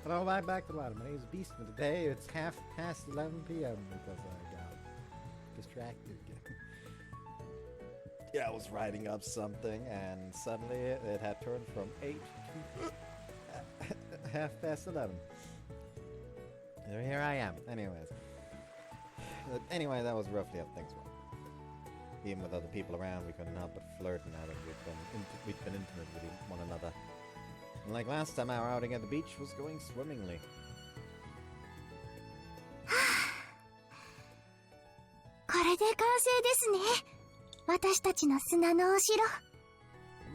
Hello, back to the ladder. My name is Beast, and today it's 11 p.m. because I got distracted again. Yeah, I was writing up something, and suddenly it had turned from 8 to 11. And here I am. Anyway, that was roughly how things went. Even with other people around, we couldn't help but flirt now that we'd been intimate with one another. And like last time, our outing at the beach was going swimmingly.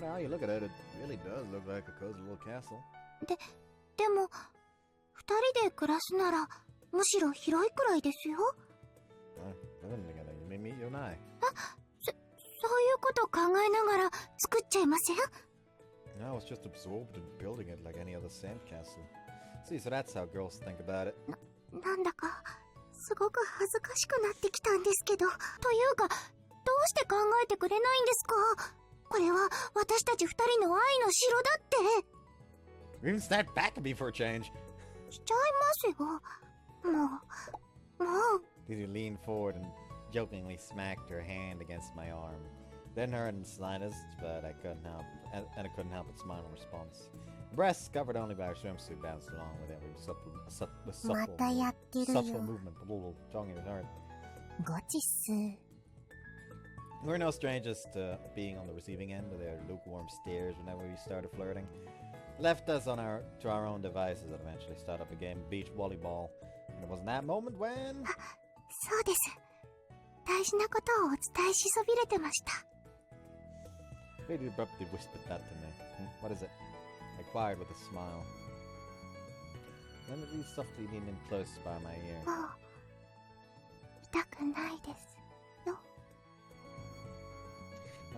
How you look at it, it really does look like a cozy little castle. でも、二人で暮らすなら、むしろ広いくらいですよ。Living together, you mean me, you and I? そういうこと考えながら作っちゃいません? No, I was just absorbed in building it like any other sandcastle. See, so that's how girls think about it. なんだか、すごく恥ずかしくなってきたんですけど。というか、どうして考えてくれないんですか？これは私たち二人の愛の城だって。Even snap back at me for a change. しちゃいますよ。もう。Did you lean forward and jokingly smacked her hand against my arm? Didn't hurt in the slightest, but I couldn't help but smile in response. Breasts covered only by her swimsuit bounced along with every subtle movement. Tongue in his heart. ゴチっす。We're no strangers to being on the receiving end of their lukewarm stares whenever we started flirting. Left us to our own devices and eventually started up a game of beach volleyball. And it was in that moment when... そうです。大事なことをお伝えしそびれてました。Lady abruptly whispered that to me. What is it? I inquired with a smile. Then it softly leaned in close by my ear. もう、痛くないですよ。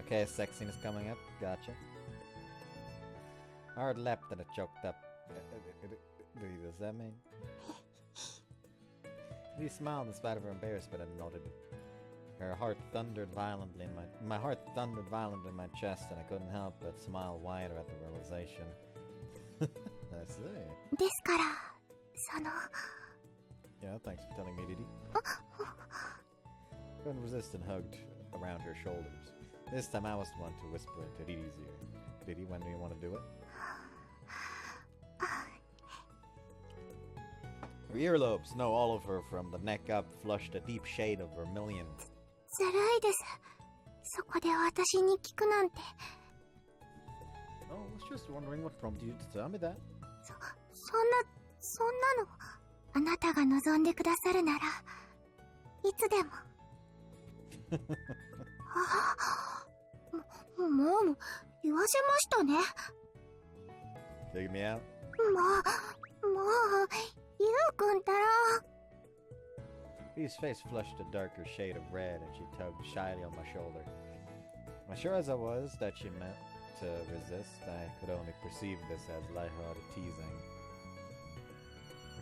Okay, sexiness coming up. Gotcha. Hard leapt and it choked up. Does that mean? He smiled in spite of her embarrassment and nodded. Her heart thundered violently in my heart thundered violently in my chest, and I couldn't help but smile wider at the realization. I see. ですから、その... Yeah, thanks for telling me, Didi. Couldn't resist and hugged around her shoulders. This time I was the one to whisper into Didi's ear. Didi, when do you want to do it? Her earlobes, no, all of her from the neck up, flushed a deep shade of vermilion. ずるいです。そこで私に聞くなんて。Oh, I was just wondering what prompted you to tell me that. そんなの、あなたが望んでくださるなら、いつでも。もう、言わせましたね。Figure me out? もう、ゆうくんったら。Bee's face flushed a darker shade of red, and she tugged shyly on my shoulder. As sure as I was that she meant to resist, I could only perceive this as lighthearted teasing.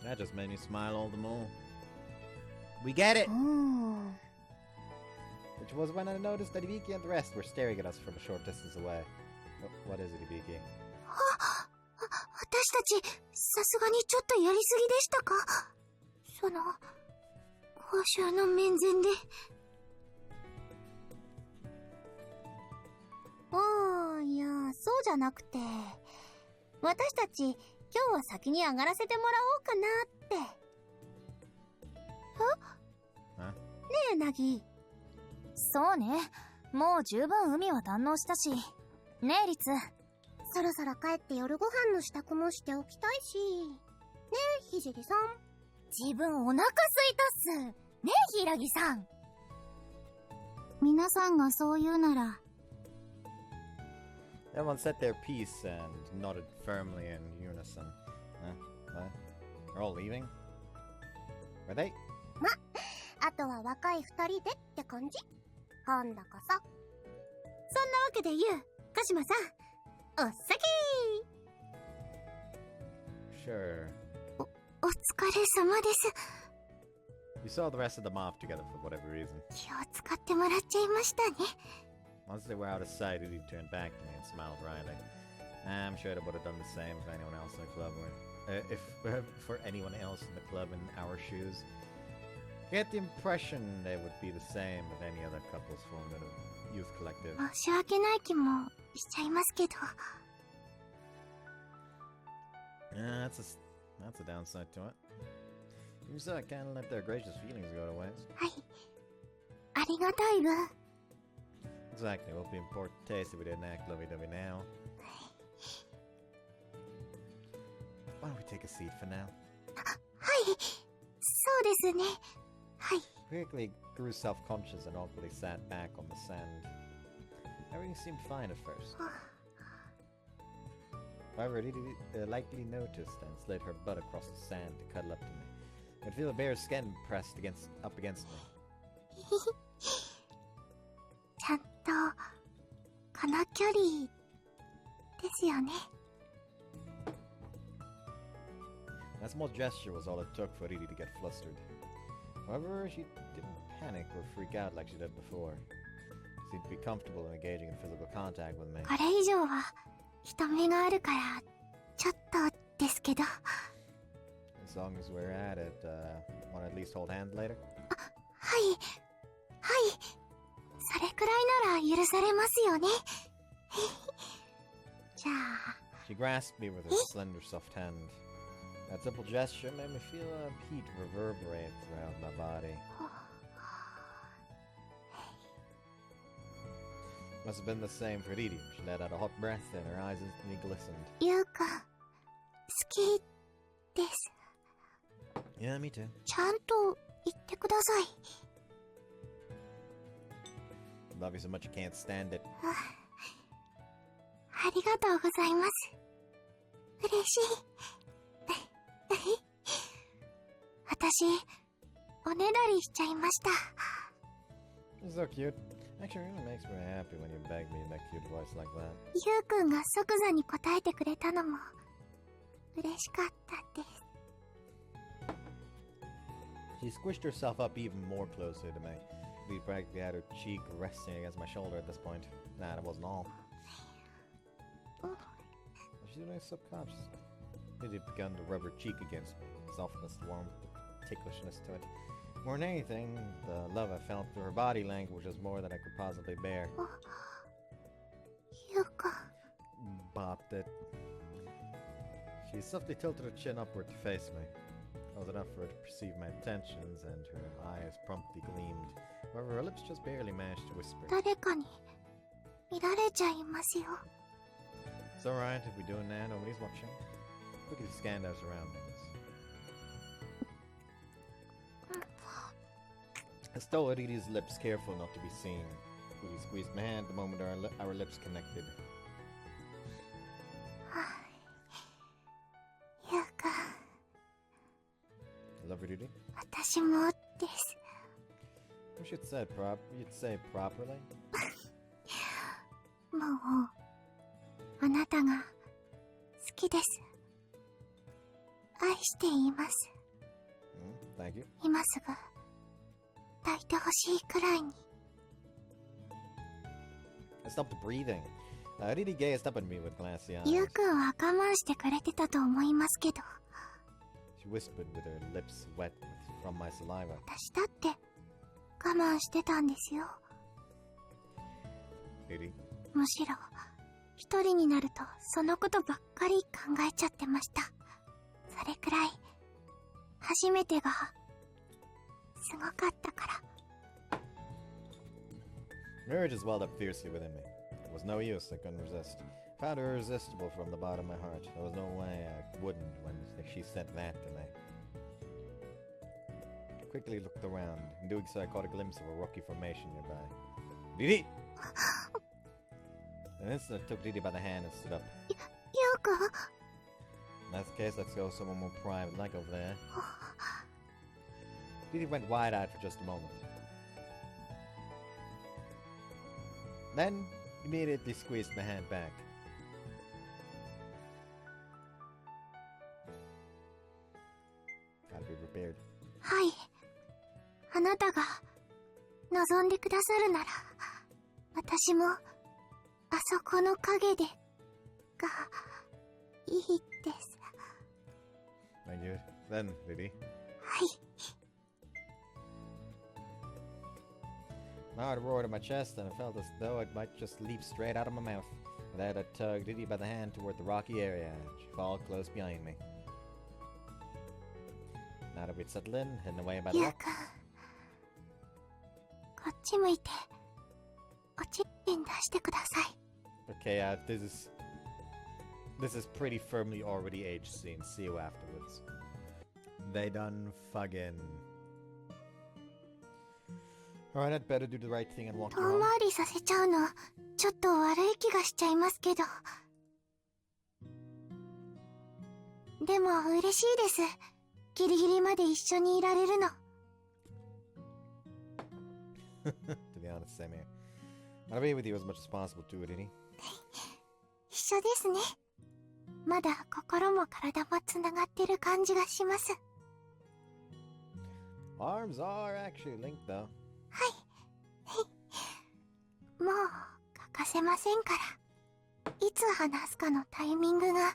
That just made me smile all the more. We get it! Which was when I noticed that Ibiki and the rest were staring at us from a short distance away. What is it, Ibiki? 私たち、さすがにちょっとやりすぎでしたか？その、報酬の面前で。いや、そうじゃなくて、私たち、今日は先に上がらせてもらおうかなって。ねえ、ナギ。そうね。もう十分海は堪能したし。ねえ、リツ。そろそろ帰って夜ご飯の支度もしておきたいし。ねえ、ひじりさん。自分お腹すいたっす。ねえ、ひらぎさん。皆さんがそう言うなら。Everyone said their piece and nodded firmly in unison. What? They're all leaving? Were they? ま、あとは若い二人でって感じ？今度こそ。そんなわけでゆう、鹿島さん、おっさきー。 Sure. お疲れ様です。 You saw the rest of them off together for whatever reason. 気を使ってもらっちゃいましたね。 Once they were out of sight, Udi turned back to me and smiled wryly. I'm sure they would have done the same if anyone else in the club if for anyone else in the club in our shoes. I get the impression they would be the same if any other couples formed in a youth collective. 申し訳ない気もしちゃいますけど。Yeah, that's a downside to it. Even so, I can't let their gracious feelings go to waste. はい。ありがたい分。 Exactly, it would be in poor taste if we didn't act lovey-dovey now. Why don't we take a seat for now? はい。そうですね。はい。 Quickly grew self-conscious and awkwardly sat back on the sand. Everything seemed fine at first. However, Riri lightly noticed and slid her butt across the sand to cuddle up to me. I could feel the bear's skin pressed up against me. ちゃんとこの距離ですよね。 That small gesture was all it took for Riri to get flustered. However, she didn't panic or freak out like she did before. She seemed to be comfortable in engaging in physical contact with me. これ以上は人目があるからちょっとですけど。 As long as we're at it, want to at least hold hands later? はい。はい。それくらいなら許されますよね。じゃあ。 She grasped me with her slender soft hand. That simple gesture made me feel a heat reverberate throughout my body. Must have been the same for Riri. She let out a hot breath and her eyes instantly glistened. ゆうくん、好きです。 Yeah, me too. ちゃんと言ってください。 Love you so much you can't stand it. ありがとうございます。嬉しい。私、おねだりしちゃいました。 It's so cute. Actually, it really makes me happy when you beg me in that cute voice like that. ゆうくんが即座に答えてくれたのも嬉しかったです。 She squished herself up even more closely to me. We practically had her cheek resting against my shoulder at this point. Nah, that wasn't all. She's doing it subconsciously. It had begun to rub her cheek against me. Softness, warmth, ticklishness to it. More than anything, the love I felt through her body language was more than I could possibly bear. ゆうくん。 Bopped it. She softly tilted her chin upward to face me. That was enough for her to perceive my intentions, and her eyes promptly gleamed. However, her lips just barely managed to whisper. 誰かに見られちゃいますよ。 It's alright if we do it now, nobody's watching. Quickly scanned our surroundings. I stole Riri's lips, careful not to be seen. Riri squeezed my hand the moment our lips connected. ゆうくん。 Love you, Riri? 私もです。 Wish you'd say properly. もう、あなたが好きです。愛しています。Thank you. 今すぐ抱いてほしいくらいに。 I stopped breathing. Riri gazed up at me with glassy eyes. ゆうくんは我慢してくれてたと思いますけど。 She whispered with her lips wet from my saliva. 私だって我慢してたんですよ。 Riri, むしろ一人になるとそのことばっかり考えちゃってました。それくらい初めてがすごかったから。 Marriage has welled up fiercely within me. It was no use, I couldn't resist. Found her irresistible from the bottom of my heart. There was no way I wouldn't when she said that to me. I quickly looked around. In doing so, I caught a glimpse of a rocky formation nearby. Riri! In an instant, I took Riri by the hand and stood up. ゆうくん。 In that case, let's go somewhere more private, like over there. Riri went wide-eyed for just a moment. Then, immediately squeezed my hand back. Gotta be prepared. はい。あなたが望んでくださるなら、私もあそこの影でがいいです。Then, Riri. はい。 My heart roared in my chest, and I felt as though it might just leap straight out of my mouth. With that, I tugged Riri by the hand toward the rocky area, and she followed close behind me. Now that we'd settled in, hidden away by the ゆう rock. くん。こっち向いて、おちんちん出してください。 Okay, this is pretty firmly already aged scene. See you afterwards. They done fucking. Alright, I'd better do the right thing and walk 遠 you home. 回りさせちゃうの、ちょっと悪い気がしちゃいますけど。でも嬉しいです。ギリギリまで一緒にいられるの。To be honest, same here. I'll be with you as much as possible too, Riri. 一緒ですね。まだ心も体もつながってる感じがします。 Arms are actually linked, though. はい。もう欠かせませんから。いつ話すかのタイミングが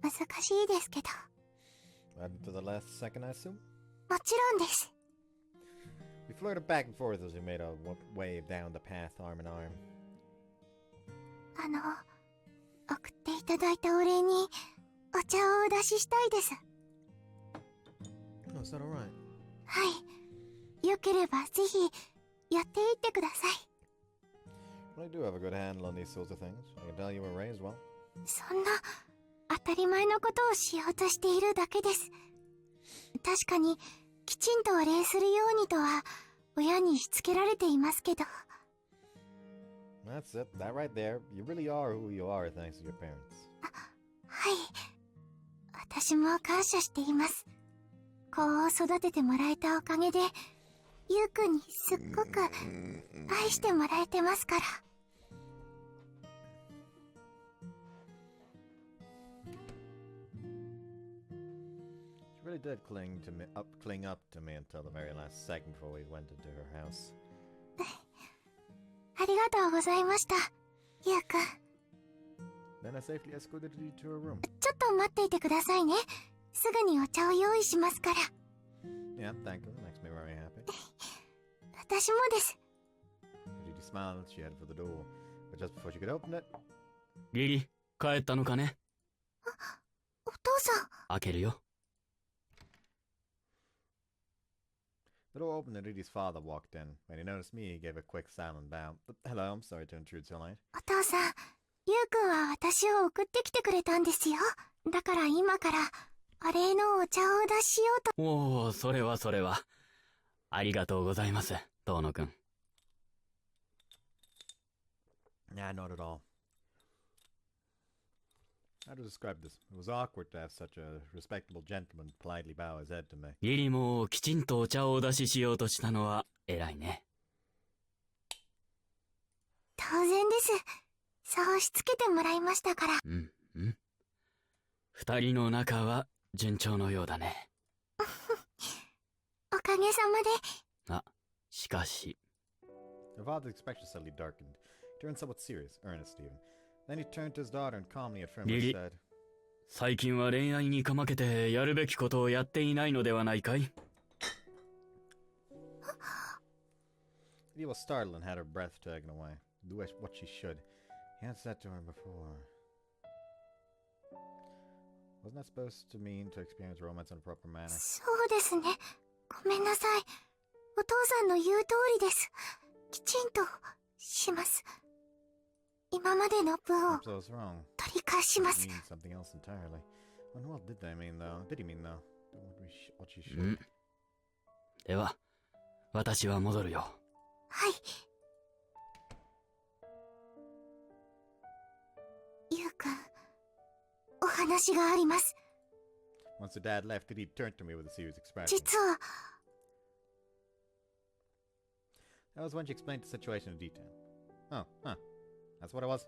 難しいですけど。Right to the last second, I assume? もちろんです。 We flirted back and forth as we made our way down the path, arm in arm. 送っていただいたお礼にお茶をお出ししたいです。 Oh, is that alright? はい。よければぜひやっていってください。 Well, I do have a good handle on these sorts of things. I can tell you were raised well. そんな当たり前のことをしようとしているだけです。確かにきちんとお礼するようにとは親にしつけられていますけど。 That's it. That right there. You really are who you are thanks to your parents. はい。私も感謝しています。子を育ててもらえたおかげで、ゆうくんにすっごく愛してもらえてますから。 She really did cling up to me until the very last second before we went into her house. ありがとうございました、ゆうくん。 Then I safely escorted you to her room. ちょっと待っていてくださいね。すぐにお茶を用意しますから。 Yeah, thank you. Makes me very happy. 私もです。 Riri smiled. She headed for the door, but just before she could open it, リリ、帰ったのかね？お父さん。開けるよ。the door opened and Riri's father walked in. When he noticed me, he gave a quick silent bow. Hello, I'm sorry to intrude so late. お父さん、ゆうくんは私を送ってきてくれたんですよ。だから今からお礼のお茶をお出ししようと。おお、それは。ありがとうございます、遠野くん。Nah, not at all. How to describe this? It was awkward to have such a respectable gentleman politely bow his head to me. リリもきちんとお茶をお出ししようとしたのは偉いね。当然です。そうしつけてもらいましたから。二人の仲は順調のようだね。おかげさまで。あ、しかし。Her father's expression suddenly darkened. He turned somewhat serious, earnest even. Then he turned to his daughter and calmly and firmly Riri, said, 最近は恋愛にかまけてやるべきことをやっていないのではないかい？ Riri was startled and had her breath taken away. Do what she should. He had said to her before. Wasn't that supposed to mean to experience romance in a proper manner? そうですね。ごめんなさい。お父さんの言う通りです。きちんとします。今までの分を So it's wrong. 取り返しま It す。 means something else entirely. And what did they mean though? Did he mean though? What she should? では、私は戻るよ。はい。ゆうくん、お話があります。 Once the dad left, he turned to me with a serious expression. 実は、 That was when she explained the situation in detail. Oh, huh. That's what it was.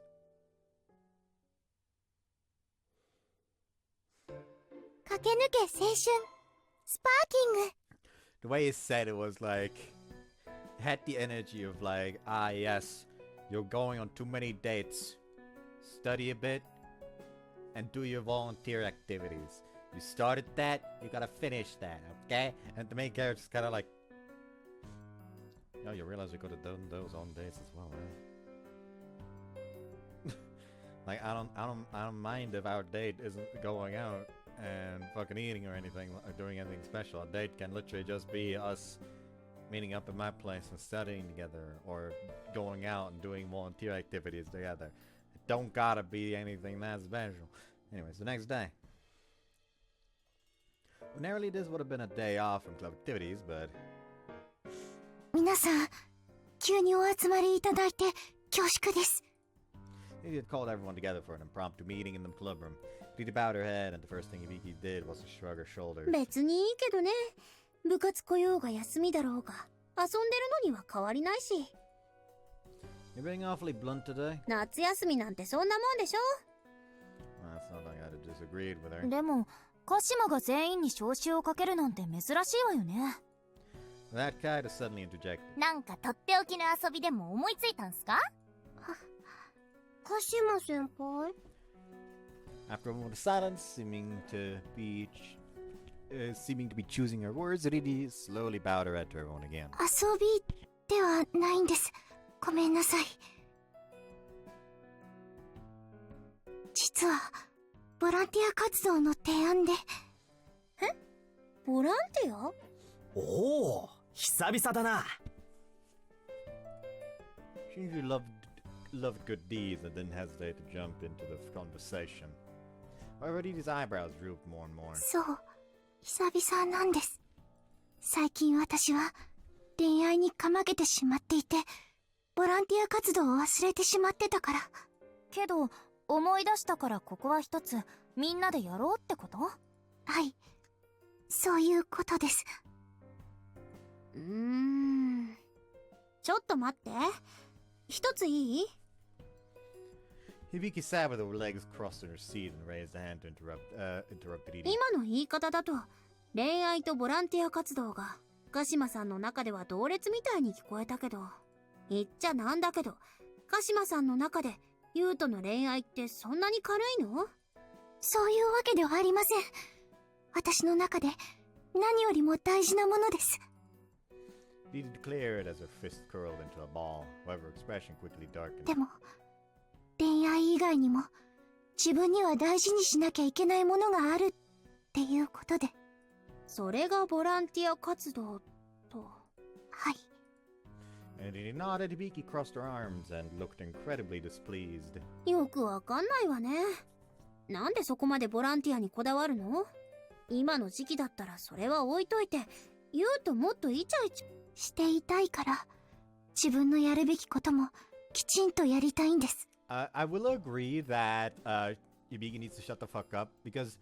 駆け抜け青春、スパーキング。 The way he said it was like, had the energy of like, ah yes, you're going on too many dates. Study a bit and do your volunteer activities. You started that, you gotta finish that, okay? And the main character's kind of like, oh, you realize you could have done those on dates as well, right? Like, I don't mind if our date isn't going out and fucking eating or anything, or doing anything special. A date can literally just be us meeting up at my place and studying together, or going out and doing volunteer activities together. It don't gotta be anything that special. Anyways, the next day. Ordinarily, this would have been a day off from club activities, but 皆さん、急にお集まりいただいて恐縮です。he had called everyone together for an impromptu meeting in the club room. Riri bowed her head, and the first thing Ibiki did was to shrug her shoulders. 別にいいけどね。部活来ようが休みだろうが、遊んでるのには変わりないし。You're being awfully blunt today. 夏休みなんてそんなもんでしょ。That's not like I'd have disagreed with her. でも鹿島が全員に招集をかけるなんて珍しいわよね。 That kid is suddenly interjected. なんかとっておきの遊びでも思いついたんすか？鹿島先輩。 After a moment of silence, seeming to be choosing her words, Riri slowly bowed her head to everyone again. 遊びではないんです。ごめんなさい。実はボランティア活動の提案で。え？ボランティア？おお、久々だな。She usually loved good deeds and didn't hesitate to jump into the conversation. However, Riri's eyebrows drooped more and more. そう、久々なんです。最近私は恋愛にかまけてしまっていて、ボランティア活動を忘れてしまってたから。けど思い出したからここは一つみんなでやろうってこと？はい、そういうことです。ちょっと待って。一ついい？ Hibiki sat with her legs crossed in her seat and raised a hand to interrupt Riri. 今の言い方だと、恋愛とボランティア活動が鹿島さんの中では同列みたいに聞こえたけど、言っちゃなんだけど、鹿島さんの中で優との恋愛ってそんなに軽いの？そういうわけではありません。私の中で何よりも大事なものです。Riri declared as her fist curled into a ball. However, expression quickly darkened. でも、恋愛以外にも自分には大事にしなきゃいけないものがあるっていうことで。それがボランティア活動と。はい。And Riri nodded. Hibiki crossed her arms and looked incredibly displeased. よくわかんないわね。なんでそこまでボランティアにこだわるの？今の時期だったらそれは置いといて、言うともっとイチャイチャしていたいから、自分のやるべきこともきちんとやりたいんです。I will agree that Hibiki needs to shut the fuck up, because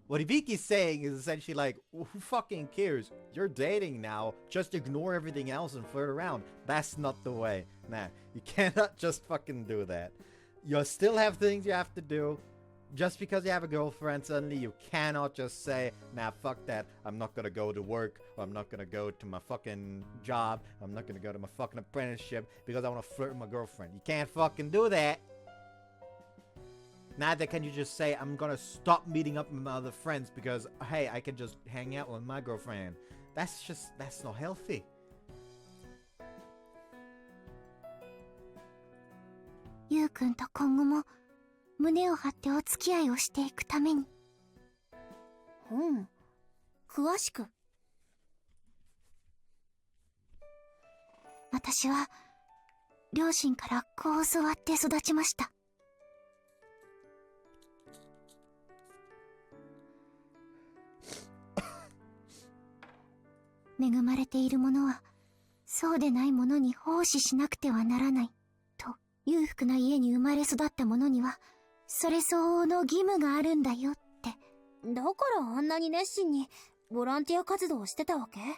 what Hibiki's saying is essentially like, who fucking cares? You're dating now. Just ignore everything else and flirt around. That's not the way. Nah, you cannot just fucking do that. You still have things you have to do. Just because you have a girlfriend, suddenly you cannot just say, nah, fuck that. I'm not gonna go to work, or I'm not gonna go to my fucking job. I'm not gonna go to my fucking apprenticeship because I want to flirt with my girlfriend. You can't fucking do that. Neither can you just say, I'm gonna stop meeting up with my other friends because, hey, I can just hang out with my girlfriend. That's not healthy. ゆうくんと今後も胸を張ってお付き合いをしていくために。詳しく。私は両親からこう教わって育ちました。恵まれている者はそうでない者に奉仕しなくてはならないと、裕福な家に生まれ育った者にはそれ相応の義務があるんだよって。だからあんなに熱心にボランティア活動をしてたわけ？はい、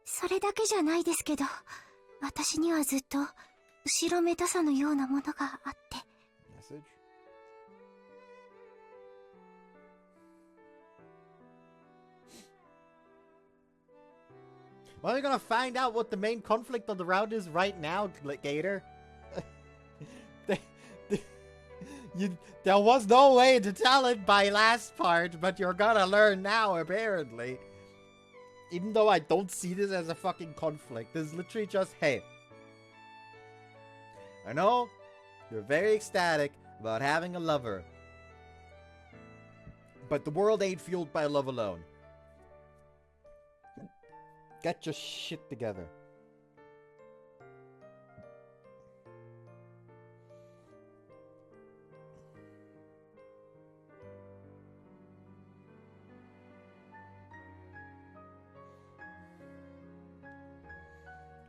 それだけじゃないですけど、私にはずっと後ろめたさのようなものがあって。Message? Well, you're gonna find out what the main conflict on the route is right now, Gator. There was no way to tell it by last part, but you're gonna learn now, apparently. Even though I don't see this as a fucking conflict, this is literally just, hey, I know you're very ecstatic about having a lover, but the world ain't fueled by love alone. Get your shit together.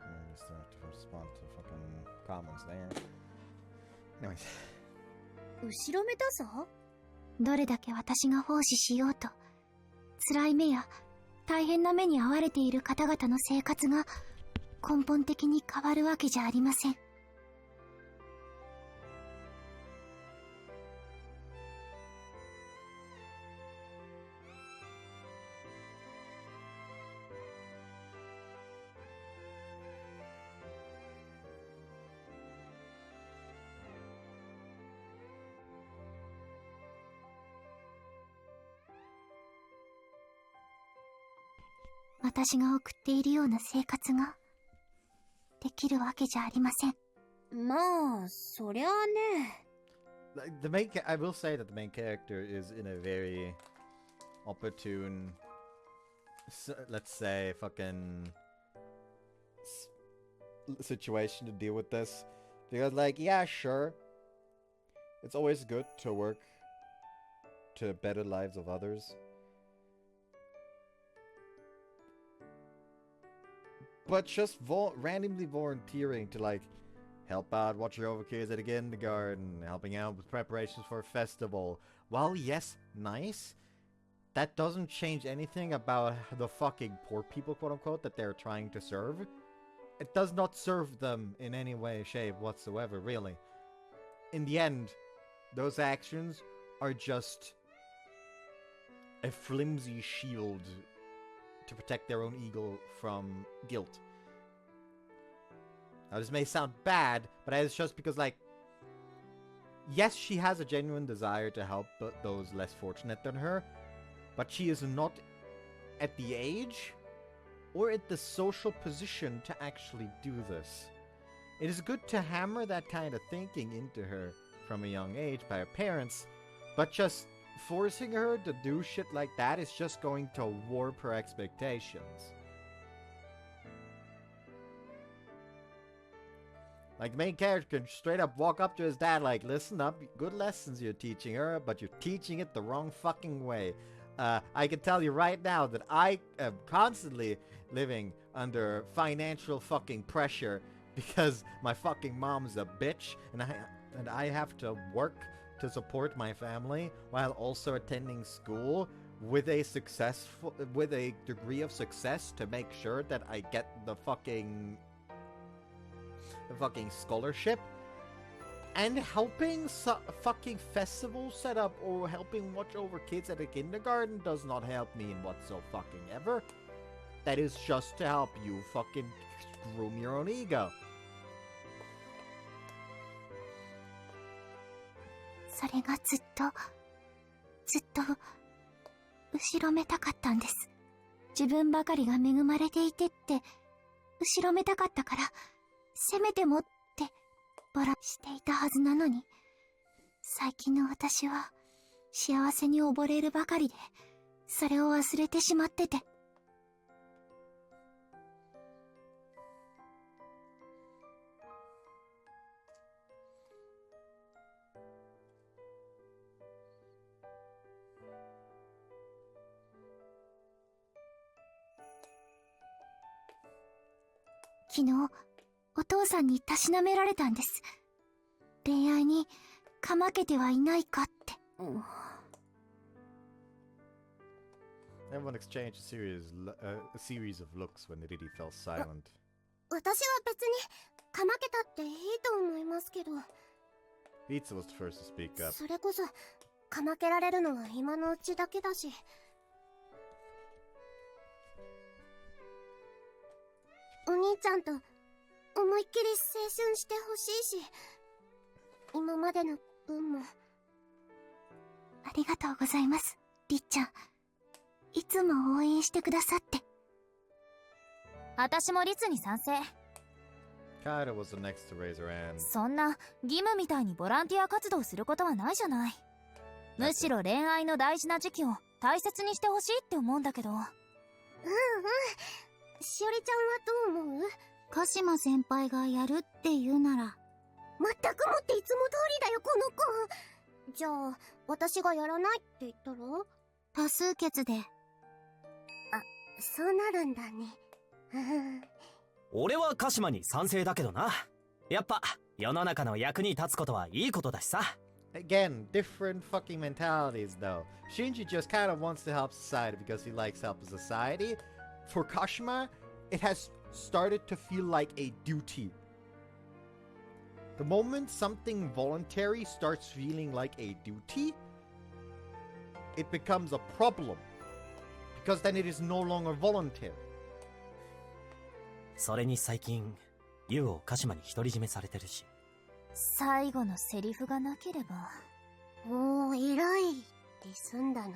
I just have to respond to fucking comments there. Anyways. 後ろめたさ？どれだけ私が奉仕しようと、辛い目や大変な目に遭われている方々の生活が根本的に変わるわけじゃありません。私が送っているような生活ができるわけじゃありません。まあ、そりゃあね。I will say that the main character is in a very opportune, let's say, fucking situation to deal with this. Because, like, yeah, sure, it's always good to work to better lives of others. But just randomly volunteering to, like, help out watching over kids at a kindergarten, helping out with preparations for a festival. While, yes, nice, that doesn't change anything about the fucking poor people, quote-unquote, that they're trying to serve. It does not serve them in any way, shape, whatsoever, really. In the end, those actions are just a flimsy shield to protect their own ego from guilt. Now, this may sound bad, but it's just because, like, yes, she has a genuine desire to help those less fortunate than her, but she is not at the age or at the social position to actually do this. It is good to hammer that kind of thinking into her from a young age by her parents, but just forcing her to do shit like that is just going to warp her expectations. Like, the main character can straight up walk up to his dad like, listen up, good lessons you're teaching her, but you're teaching it the wrong fucking way. I can tell you right now that I am constantly living under financial fucking pressure because my fucking mom's a bitch, and I have to work to support my family while also attending school with a degree of success to make sure that I get the fucking scholarship, and helping fucking festival set up or helping watch over kids at a kindergarten does not help me in whatsoever. That is just to help you fucking groom your own ego. それがずっと後ろめたかったんです。自分ばかりが恵まれていてって後ろめたかったから、せめてもってボラしていたはずなのに、最近の私は幸せに溺れるばかりでそれを忘れてしまってて。昨日お父さんにたしなめられたんです。恋愛にかまけてはいないかって。Everyone exchanged a series of looks when Riri fell silent. 私は別にかまけたっていいと思いますけど。Pizza was the first to speak up. それこそかまけられるのは今のうちだけだし。お兄ちゃんと思いっきり青春してほしいし、今までの分もありがとうございます、りっちゃん。いつも応援してくださって。私も律に賛成。Kaida was the next to raise her hand. そんな義務みたいにボランティア活動することはないじゃない。むしろ恋愛の大事な時期を大切にしてほしいって思うんだけど。うんうん。しおりちゃんはどう思う？鹿島先輩がやるって言うなら。まったくもっていつも通りだよ、この子。じゃあ、私がやらないって言ったら？多数決で。あ、そうなるんだね。俺は鹿島に賛成だけどな。やっぱ世の中の役に立つことはいいことだしさ。Again, different fucking mentalities though. Shinji just kind of wants to help society because he likes helping society. For Kashima, it has started to feel like a duty. The moment something voluntary starts feeling like a duty, it becomes a problem. Because then it is no longer voluntary. それに最近ユウを鹿島に独り占めされてるし。最後のセリフがなければ。もう偉いって済んだのに。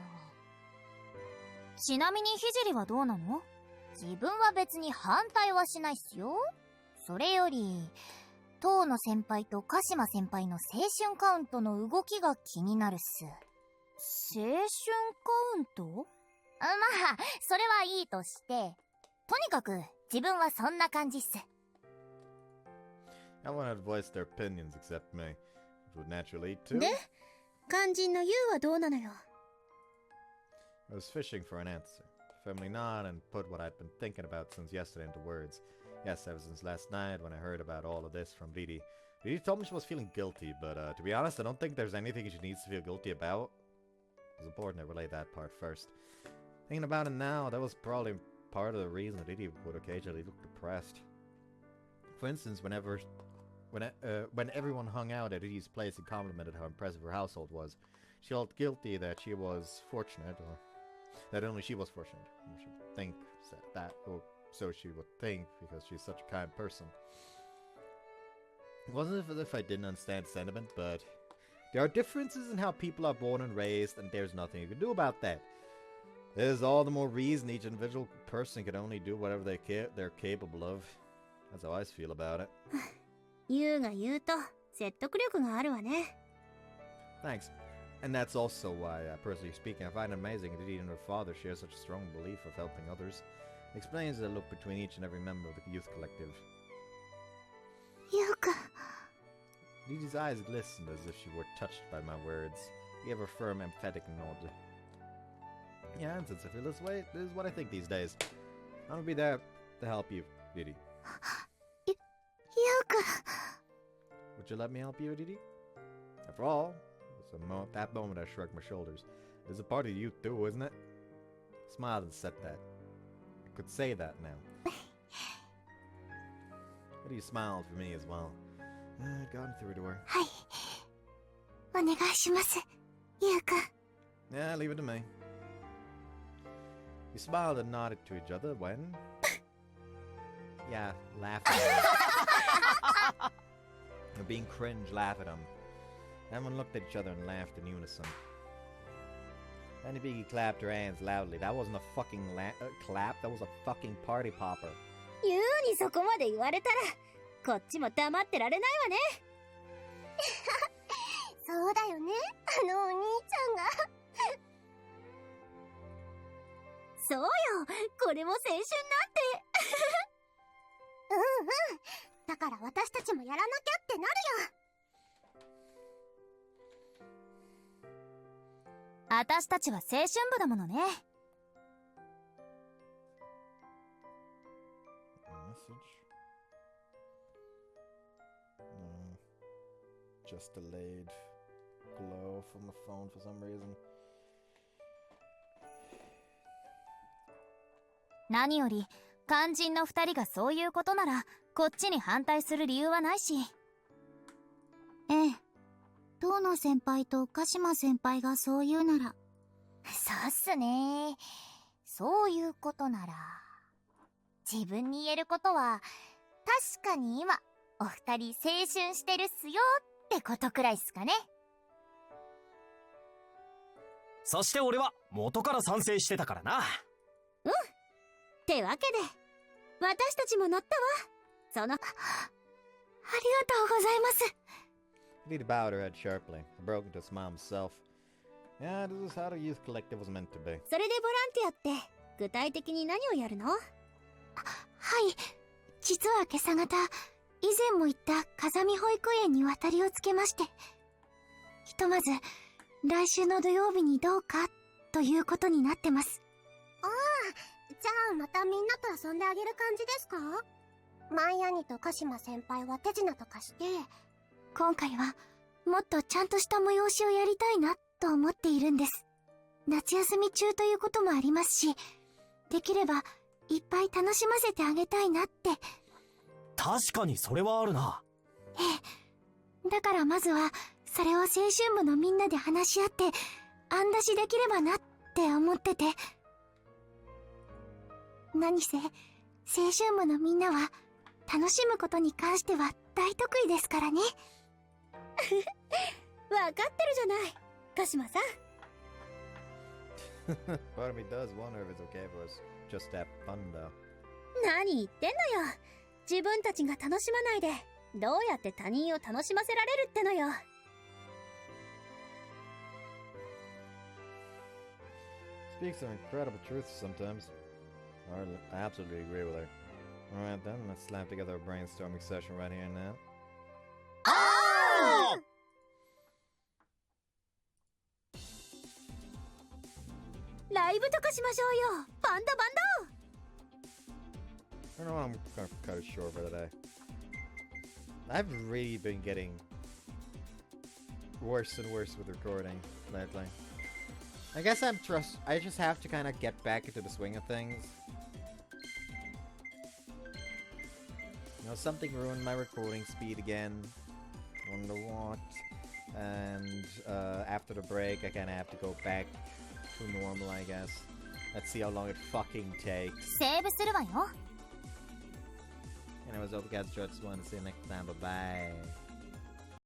ちなみに聖はどうなの？自分は別に反対はしないっすよ。それより遠野先輩と鹿島先輩の青春カウントの動きが気になるっす。青春カウント？まあそれはいいとして、とにかく自分はそんな感じっす。Everyone had voiced their opinions except me. It would naturally too. で、肝心のユウはどうなのよ。I was fishing for an answer. Firmly nod and put what I'd been thinking about since yesterday into words. Yes, ever since last night when I heard about all of this from Riri. Riri told me she was feeling guilty, but to be honest, I don't think there's anything she needs to feel guilty about. It was important to relay that part first. Thinking about it now, that was probably part of the reason that Riri would occasionally look depressed. For instance, when everyone hung out at Riri's place and complimented how impressive her household was, she felt guilty that she was fortunate, or that only she was fortunate. She would think that, or so she would think, because she's such a kind person. It wasn't as if I didn't understand sentiment, but there are differences in how people are born and raised, and there's nothing you can do about that. There's all the more reason each individual person can only do whatever they're capable of. That's how I feel about it. ユウが言うと説得力があるわね。Thanks. And that's also why, personally speaking, I find it amazing that Riri and her father share such a strong belief of helping others. It explains the look between each and every member of the youth collective. ユウくん。Riri's eyes glistened as if she were touched by my words. He gave a firm, emphatic nod. Yeah, and since I feel this way, this is what I think these days. I'm gonna be there to help you, Riri. ユウくん。 Would you let me help you, Riri? After all, that moment I shrugged my shoulders. There's a part of you too, isn't it? I smiled and said that. I could say that now. Riri smiled for me as well. I'd gotten through a door. はい。お願いします、ユウくん。 Yeah, leave it to me. We smiled and nodded to each other when... yeah, laughing. You're being cringe, laugh at him. Everyone looked at each other and laughed in unison. Fanny Biggie clapped her hands loudly. That wasn't a fucking clap, that was a fucking party popper. ユウにそこまで言われたら、こっちも黙ってられないわね。そうだよね、あのお兄ちゃんが。そうよ、これも青春なんて。うんうん。だから私たちもやらなきゃってなるよ。私たちは青春部だものね。Message? No. Just delayed glow from the phone for some reason. 何より肝心の二人がそういうことならこっちに反対する理由はないし。ええ、遠野先輩と鹿島先輩がそう言うなら。そうっすね。そういうことなら自分に言えることは、確かに今お二人青春してるっすよってことくらいっすかね。そして俺は元から賛成してたからな。ってわけで私たちも乗ったわ。そのありがとうございます。Riri bowed her head sharply, and broke into a smile himself. Yeah, this is how the youth collective was meant to be. それでボランティアって具体的に何をやるの？はい、実は今朝方、以前も言った風見保育園に渡りをつけまして、ひとまず来週の土曜日にどうかということになってます。ああ、じゃあまたみんなと遊んであげる感じですか？マイアニと鹿島先輩は手品とかして。今回はもっとちゃんとした催しをやりたいなと思っているんです。夏休み中ということもありますし、できればいっぱい楽しませてあげたいなって。確かにそれはあるな。ええ。だからまずはそれを青春部のみんなで話し合って案出しできればなって思ってて。何せ青春部のみんなは楽しむことに関しては大得意ですからね。わかってるじゃない、鹿島さん。Part of me does wonder if it's okay for us just to have fun though. 何言ってんのよ。自分たちが楽しまないでどうやって他人を楽しませられるってのよ。Speaks some incredible truths sometimes. I absolutely agree with her. Alright then, let's slap together a brainstorming session right here and now. ライブとかしましょうよ。バンドバンド。I don't know, I'm gonna cut it short for today. I've really been getting worse and worse with recording lately. I guess I just have to kind of get back into the swing of things. You know, something ruined my recording speed again. Wonder what. And after the break, I kind of have to go back to normal, I guess. Let's see how long it fucking takes. セーブするわよ。 Anyways, hope you guys enjoyed this one. See you next time. Bye bye.